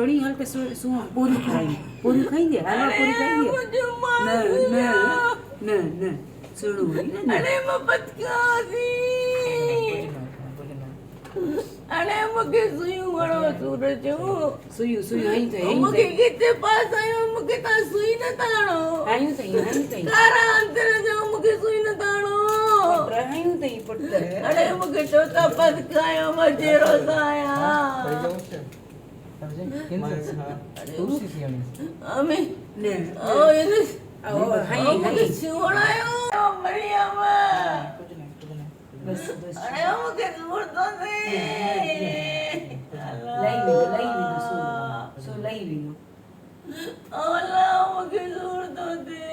थोड़ी हल्के पूरी खाएंगे हलवा पूरी खाएंगे न न न न सुनो ना अरे मत खादी अरे मुके सुई वणो सूरज सुई आई तो मुके किते पास आयो मुके ता सुई न ताणो आई तो कारा अंतर जो मुके सुई न ताणो आई तो पुत्र अरे मुके चोथा पद खायो मजेरो साया अमे ने ओ ये ओ हाय सुणायो मरियम बस बस अरे मुके दूर तो दे लाई सो लाई ओला मुके दूर तो दे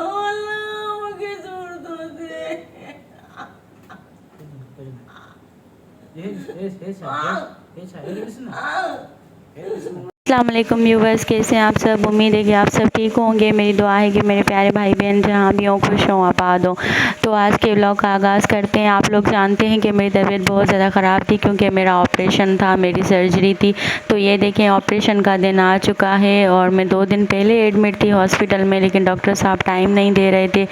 ओला मुके दूर तो दे अस्सलाम वालेकुम व्यूवर्स, कैसे हैं आप सब। उम्मीद है कि आप सब ठीक होंगे। मेरी दुआ है कि मेरे प्यारे भाई बहन जहाँ भी हों खुश हों आबाद हों। तो आज के व्लॉग का आगाज़ करते हैं। आप लोग जानते हैं कि मेरी तबीयत बहुत ज़्यादा ख़राब थी क्योंकि मेरा ऑपरेशन था, मेरी सर्जरी थी। तो ये देखें ऑपरेशन का दिन आ चुका है और मैं 2 दिन पहले एडमिट थी हॉस्पिटल में, लेकिन डॉक्टर साहब टाइम नहीं दे रहे थे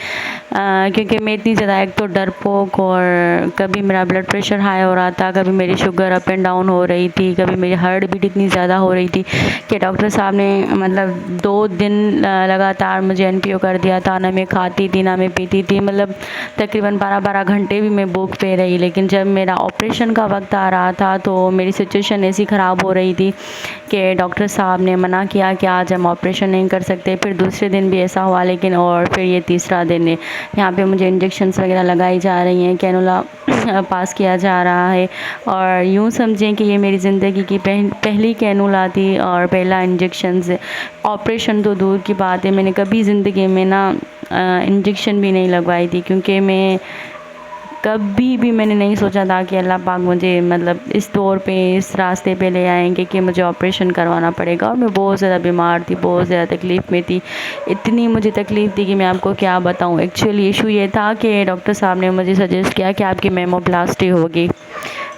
क्योंकि मैं इतनी ज़्यादा एक तो डरपोक और कभी मेरा ब्लड प्रेशर हाई हो रहा था, कभी मेरी शुगर अप एंड डाउन हो रही थी, कभी मेरी हार्ट बीट इतनी ज़्यादा हो रही थी कि डॉक्टर साहब ने मतलब 2 दिन लगातार मुझे एनपीओ कर दिया था। ना मैं खाती थी ना मैं पीती थी, मतलब तकरीबन 12-12 घंटे भी मैं भूख पे रही। लेकिन जब मेरा ऑपरेशन का वक्त आ रहा था तो मेरी सिचुएशन ऐसी ख़राब हो रही थी कि डॉक्टर साहब ने मना किया कि आज हम ऑपरेशन नहीं कर सकते। फिर दूसरे दिन भी ऐसा हुआ, लेकिन और फिर ये तीसरा दिन है। यहाँ पे मुझे इंजेक्शन्स वगैरह लगाई जा रही हैं, कैनुला पास किया जा रहा है और यूँ समझें कि ये मेरी ज़िंदगी की पहली कैनुला थी और पहला इंजेक्शन से। ऑपरेशन तो दूर की बात है, मैंने कभी ज़िंदगी में ना इंजेक्शन भी नहीं लगवाई थी क्योंकि मैं कभी भी मैंने नहीं सोचा था कि अल्लाह पाक मुझे मतलब इस दौर पे इस रास्ते पे ले आएंगे कि मुझे ऑपरेशन करवाना पड़ेगा। और मैं बहुत ज़्यादा बीमार थी, बहुत ज़्यादा तकलीफ़ में थी। इतनी मुझे तकलीफ़ थी कि मैं आपको क्या बताऊं। एक्चुअली इशू ये था कि डॉक्टर साहब ने मुझे सजेस्ट किया कि आपकी मेमोप्लास्टी होगी।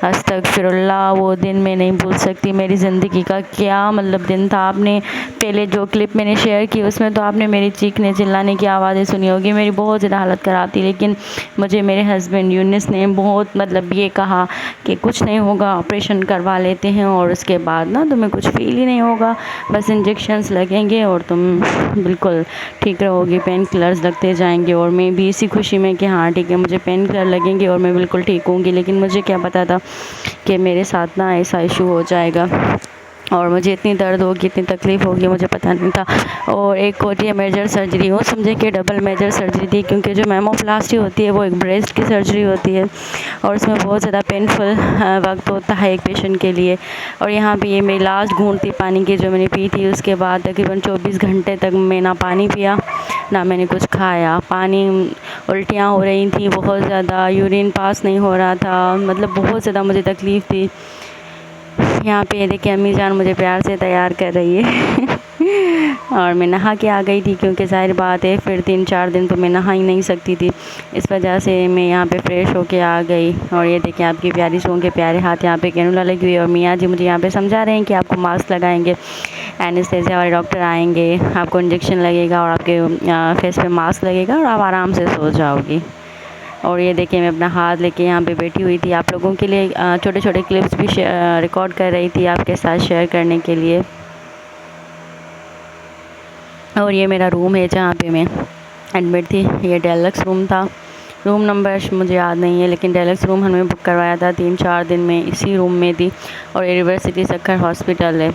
अस्तगफिरुल्लाह, वो दिन मैं नहीं भूल सकती। मेरी ज़िंदगी का क्या मतलब दिन था। आपने पहले जो क्लिप मैंने शेयर की उसमें तो आपने मेरी चीखने चिल्लाने की आवाज़ें सुनी होगी। मेरी बहुत ज़्यादा हालत ख़राब थी, लेकिन मुझे मेरे हस्बैंड यूनिस ने बहुत मतलब ये कहा कि कुछ नहीं होगा, ऑपरेशन करवा लेते हैं और उसके बाद ना तुम्हें कुछ फील ही नहीं होगा, बस इंजेक्शन्स लगेंगे और तुम बिल्कुल ठीक रहोगी, पेन किलर्स लगते जाएंगे। और मैं भी इसी खुशी में कि हाँ ठीक है मुझे पेन किलर लगेंगे और मैं बिल्कुल ठीक होंगी। लेकिन मुझे क्या पता था कि मेरे साथ ना ऐसा इशू हो जाएगा और मुझे इतनी दर्द होगी, इतनी तकलीफ़ होगी, मुझे पता नहीं था। और एक होती है मेजर सर्जरी, वो समझे कि डबल मेजर सर्जरी थी क्योंकि जो मेमोप्लास्टी होती है वो एक ब्रेस्ट की सर्जरी होती है और उसमें बहुत ज़्यादा पेनफुल वक्त होता है एक पेशेंट के लिए। और यहाँ पे ये मेरी लास्ट घूंट थी पानी की जो मैंने पी थी। उसके बाद तकरीबन 24 घंटे तक मैं ना पानी पिया ना मैंने कुछ खाया। पानी उल्टियाँ हो रही थी बहुत ज़्यादा, यूरिन पास नहीं हो रहा था, मतलब बहुत ज़्यादा मुझे तकलीफ़ थी। यहाँ पे देखिए अम्मी जान मुझे प्यार से तैयार कर रही है और मैं नहा के आ गई थी क्योंकि ज़ाहिर बात है फिर 3-4 दिन तो मैं नहा ही नहीं सकती थी, इस वजह से मैं यहाँ पे फ्रेश होके आ गई। और ये देखिए आपकी प्यारी सों के प्यारे हाथ यहाँ पे कैनुला लगी हुई है और मियाँ जी मुझे यहाँ पे समझा रहे हैं कि आपको मास्क लगाएंगे, एनेस्थेसिया वाले डॉक्टर आएंगे, आपको इंजेक्शन लगेगा और आपके फेस पे मास्क लगेगा और आप आराम से सो जाओगी। और ये देखिए मैं अपना हाथ लेके यहाँ पे बैठी हुई थी, आप लोगों के लिए छोटे छोटे क्लिप्स भी रिकॉर्ड कर रही थी आपके साथ शेयर करने के लिए। और ये मेरा रूम है जहाँ पे मैं एडमिट थी। ये डेलक्स रूम था, रूम नंबर मुझे याद नहीं है, लेकिन डेलक्स रूम हमने बुक करवाया था। 3-4 दिन में इसी रूम में थी और यूनिवर्सिटी सक्खर हॉस्पिटल है।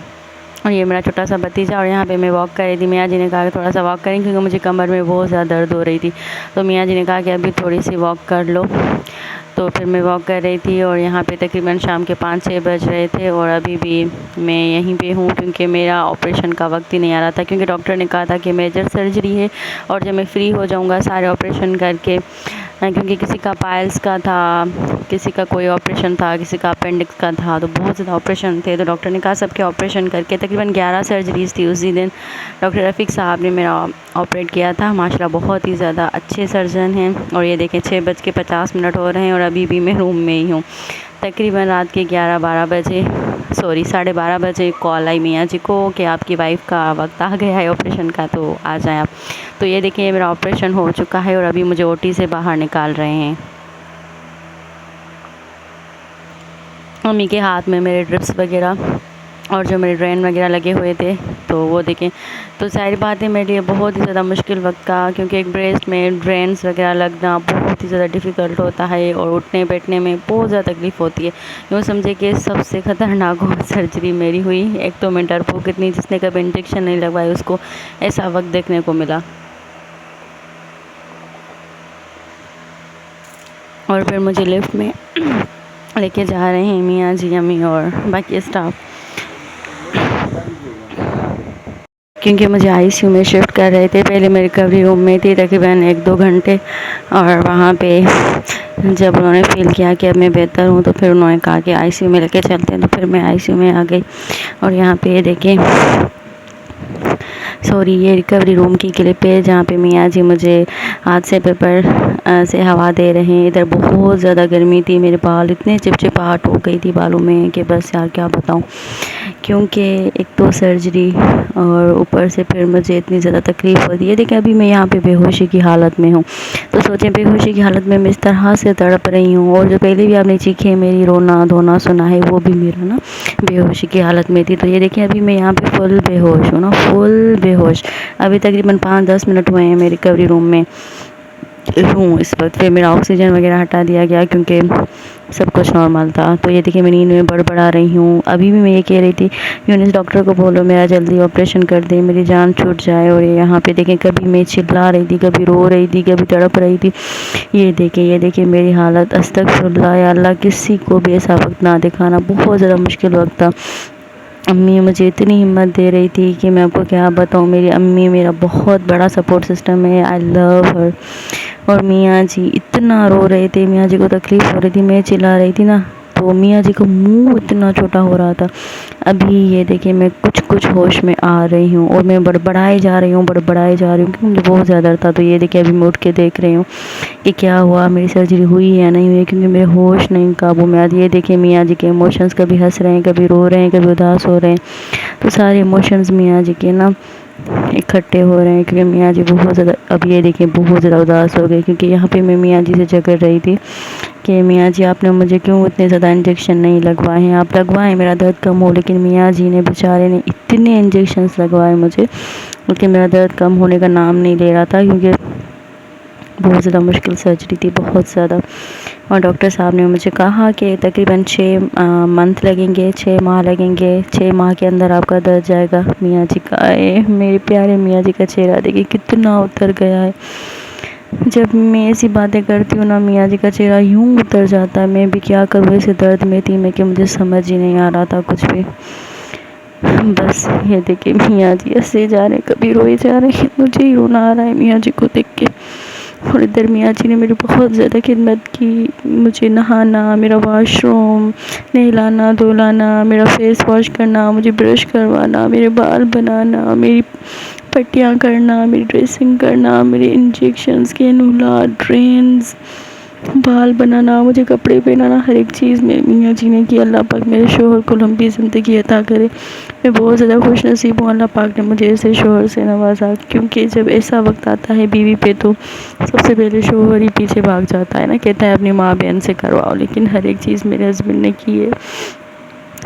और ये मेरा छोटा सा भतीजा और यहाँ पे मैं वॉक कर रही थी। मियाँ जी ने कहा कि थोड़ा सा वॉक करें क्योंकि मुझे कमर में बहुत ज़्यादा दर्द हो रही थी, तो मियाँ जी ने कहा कि अभी थोड़ी सी वॉक कर लो। तो फिर मैं वॉक कर रही थी और यहाँ पे तकरीबन शाम के 5-6 बज रहे थे और अभी भी मैं यहीं पे हूँ क्योंकि मेरा ऑपरेशन का वक्त ही नहीं आ रहा था क्योंकि डॉक्टर ने कहा था कि मेजर सर्जरी है और जब मैं फ्री हो जाऊँगा सारे ऑपरेशन करके, क्योंकि किसी का पाइल्स का था, किसी का कोई ऑपरेशन था, किसी का अपेंडिक्स का था, तो बहुत ज़्यादा ऑपरेशन थे। तो डॉक्टर ने कहा सबके ऑपरेशन करके, तकरीबन 11 सर्जरीज़ थी उसी दिन। डॉक्टर रफ़ीक साहब ने मेरा ऑपरेट किया था, माशाल्लाह बहुत ही ज़्यादा अच्छे सर्जन हैं। और ये देखें 6:50 हो रहे हैं और अभी भी मैं रूम में ही हूँ। तकरीबन रात के 11-12 बजे, सॉरी 12:30 बजे कॉल आई मियाँ जी को कि आपकी वाइफ़ का वक्त आ गया है ऑपरेशन का, तो आ जाएं आप। तो ये देखिए मेरा ऑपरेशन हो चुका है और अभी मुझे ओटी से बाहर निकाल रहे हैं। मम्मी के हाथ में मेरे ड्रिप्स वगैरह और जो मेरे ड्रेन वगैरह लगे हुए थे, तो वो देखें। तो सारी बातें मेरे लिए बहुत ही ज़्यादा मुश्किल वक्त का, क्योंकि एक ब्रेस्ट में ड्रेन्स वगैरह लगना बहुत ही ज़्यादा डिफ़िकल्ट होता है और उठने बैठने में बहुत ज़्यादा तकलीफ़ होती है। यूँ समझे कि सबसे ख़तरनाक और सर्जरी मेरी हुई। एक तो मैं डरपोक इतनी, जिसने कभी इंजेक्शन नहीं लगवाया उसको ऐसा वक्त देखने को मिला। और फिर मुझे लिफ्ट में लेके जा रहे हैं मियाँ जी, अम्मी और बाकी स्टाफ, क्योंकि मुझे आईसीयू में शिफ्ट कर रहे थे। पहले मैं रिकवरी रूम में थी तकरीबन 1-2 घंटे, और वहाँ पे जब उन्होंने फ़ील किया कि अब मैं बेहतर हूँ तो फिर उन्होंने कहा कि आईसीयू में लेके चलते हैं, तो फिर मैं आईसीयू में आ गई। और यहाँ पे ये देखें, सॉरी ये रिकवरी रूम की क्लिप है जहाँ पे मियाँ जी मुझे हाथ से पेपर से हवा दे रहे हैं। इधर बहुत ज़्यादा गर्मी थी, मेरे बाल इतने चिपचिपाहट हो गई थी बालों में कि बस यार क्या बताऊँ, क्योंकि एक तो सर्जरी और ऊपर से फिर मुझे इतनी ज़्यादा तकलीफ़ होती है। देखिए अभी मैं यहाँ पे बेहोशी की हालत में हूँ, तो सोचें बेहोशी की हालत में मैं इस तरह से तड़प रही हूँ। और जो पहले भी आपने चीखें मेरी रोना धोना सुना है, वो भी मेरा ना बेहोशी की हालत में थी। तो ये देखिए अभी मैं यहाँ पे फुल बेहोश हूँ ना, फुल बेहोश। अभी तकरीबन 5-10 मिनट हुए हैं मैं रिकवरी रूम में हूँ इस वक्त। फिर मेरा ऑक्सीजन वगैरह हटा दिया गया क्योंकि सब कुछ नॉर्मल था। तो ये देखिए मैं नींद में बड़बड़ा रही हूँ। अभी भी मैं ये कह रही थी यूनिस डॉक्टर को बोलो मेरा जल्दी ऑपरेशन कर दे, मेरी जान छूट जाए। और यहाँ पे देखें कभी मैं चिल्ला रही थी, कभी रो रही थी, कभी तड़प रही थी। ये देखिए मेरी हालत, अस्तगफिरुल्लाह या अल्लाह, किसी को भी ऐसा वक्त ना दिखाना, बहुत ज़्यादा मुश्किल वक्त था। अम्मी मुझे इतनी हिम्मत दे रही थी कि मैं आपको क्या बताऊँ। मेरी अम्मी मेरा बहुत बड़ा सपोर्ट सिस्टम है, आई लव हर। और मियाँ जी इतना रो रहे थे, मियाँ जी को तकलीफ़ हो रही थी, मैं चिल्ला रही थी ना, तो मियाँ जी का मुंह इतना छोटा हो रहा था। अभी ये देखिए मैं कुछ होश में आ रही हूँ और मैं बड़बड़ाई जा रही हूँ क्योंकि मुझे बहुत ज़्यादा था। तो ये देखिए अभी मैं उठ के देख रही हूँ कि क्या हुआ, मेरी सर्जरी हुई या नहीं हुई, क्योंकि मेरे होश नहीं काबू में आती। ये देखिए मियाँ जी के इमोशंस, कभी हंस रहे हैं, कभी रो रहे हैं, कभी उदास हो रहे हैं। तो सारे इमोशंस मियाँ जी के ना इकट्ठे हो रहे हैं, क्योंकि मियाँ जी बहुत ज़्यादा, अब ये देखिए बहुत ज़्यादा उदास हो गए। क्योंकि यहाँ पे मैं मियाँ जी से झगड़ रही थी कि मियाँ जी आपने मुझे क्यों इतने ज़्यादा इंजेक्शन नहीं लगवाए हैं, आप लगवाएं मेरा दर्द कम हो। लेकिन मियाँ जी ने बेचारे ने इतने इंजेक्शन्स लगवाए मुझे, लेकिन मेरा दर्द कम होने का नाम नहीं ले रहा था, क्योंकि बहुत ज़्यादा मुश्किल सर्जरी थी, बहुत ज़्यादा। और डॉक्टर साहब ने मुझे कहा कि तकरीबन 6 मंथ लगेंगे, 6 माह लगेंगे, 6 माह के अंदर आपका दर्द जाएगा। मियाँ जी का मेरे प्यारे मियाँ जी का चेहरा देखिए कितना उतर गया है। जब मैं ऐसी बातें करती हूँ ना, मियाँ जी का चेहरा यूँ उतर जाता है। मैं भी क्या करूँ, ऐसे दर्द में थी मैं कि मुझे समझ ही नहीं आ रहा था कुछ भी। बस ये देखिए मियाँ जी हंसे जा रहे हैं, कभी रोए जा रहे हैं, मुझे ही रोना आ रहा है मियाँ जी को देख के। और इधर मियाँ जी ने मेरी बहुत ज़्यादा खिदमत की, मुझे नहाना, मेरा वॉशरूम, नहलाना धुलाना, मेरा फेस वॉश करना, मुझे ब्रश करवाना, मेरे बाल बनाना, मेरी पट्टियाँ करना, मेरी ड्रेसिंग करना, मेरे इंजेक्शन्स, कैनुला, ड्रेन्स, बाल बनाना, मुझे कपड़े पहनाना, हर एक चीज़ मेरे मियाँ जी ने की। अल्लाह पाक मेरे शोहर को लंबी ज़िंदगी अता करे। मैं बहुत ज़्यादा खुश नसीब हूँ, अल्लाह पाक ने मुझे ऐसे शोहर से नवाजा। क्योंकि जब ऐसा वक्त आता है बीवी पे, तो सबसे पहले शोहर ही पीछे भाग जाता है ना, कहता है अपनी माँ बहन से करवाओ। लेकिन हर एक चीज़ मेरे हस्बैंड ने की है।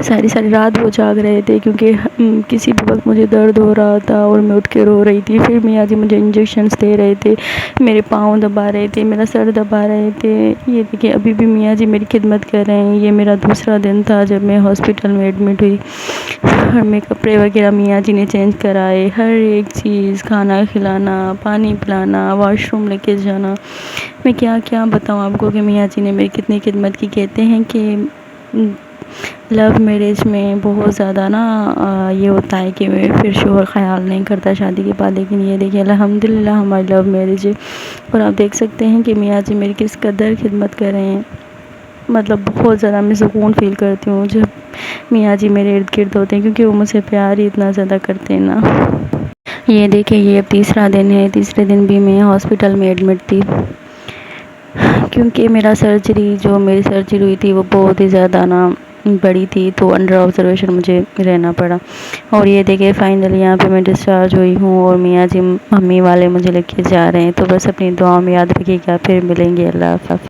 सारी रात वो जाग रहे थे, क्योंकि किसी भी वक्त मुझे दर्द हो रहा था और मैं उठ के रो रही थी। फिर मियाँ जी मुझे इंजेक्शन्स दे रहे थे, मेरे पाँव दबा रहे थे, मेरा सर दबा रहे थे। ये देखिए अभी भी मियाँ जी मेरी खिदमत कर रहे हैं। ये मेरा दूसरा दिन था जब मैं हॉस्पिटल में एडमिट हुई। और मेरे कपड़े वगैरह मियाँ जी ने चेंज कराए, हर एक चीज़, खाना खिलाना, पानी पिलाना, वॉशरूम लेके जाना। मैं क्या क्या बताऊँ आपको कि मियाँ जी ने मेरी कितनी खिदमत की। कहते हैं कि लव मैरिज में बहुत ज़्यादा ना ये होता है कि फिर शोहर ख़याल नहीं करता शादी के बाद। लेकिन ये देखिए अल्हम्दुलिल्लाह हमारी लव मैरिज है। और आप देख सकते हैं कि मियाँ जी मेरी किस कदर खिदमत कर रहे हैं। मतलब बहुत ज़्यादा मैं सुकून फ़ील करती हूँ जब मियाँ जी मेरे इर्द गिर्द होते हैं, क्योंकि वो मुझसे प्यार ही इतना ज़्यादा करते हैं ना। ये देखिए ये अब तीसरा दिन है, तीसरे दिन भी मैं हॉस्पिटल में एडमिट थी। क्योंकि मेरी सर्जरी हुई थी वो बहुत ही ज़्यादा ना बड़ी थी, तो अंडर ऑब्जर्वेशन मुझे रहना पड़ा। और ये देखिए फाइनली यहाँ पे मैं डिस्चार्ज हुई हूँ और मियाँ जी मम्मी वाले मुझे लेके जा रहे हैं। तो बस अपनी दुआ में याद रखिएगा, फिर मिलेंगे। अल्लाह हाफ़िज़।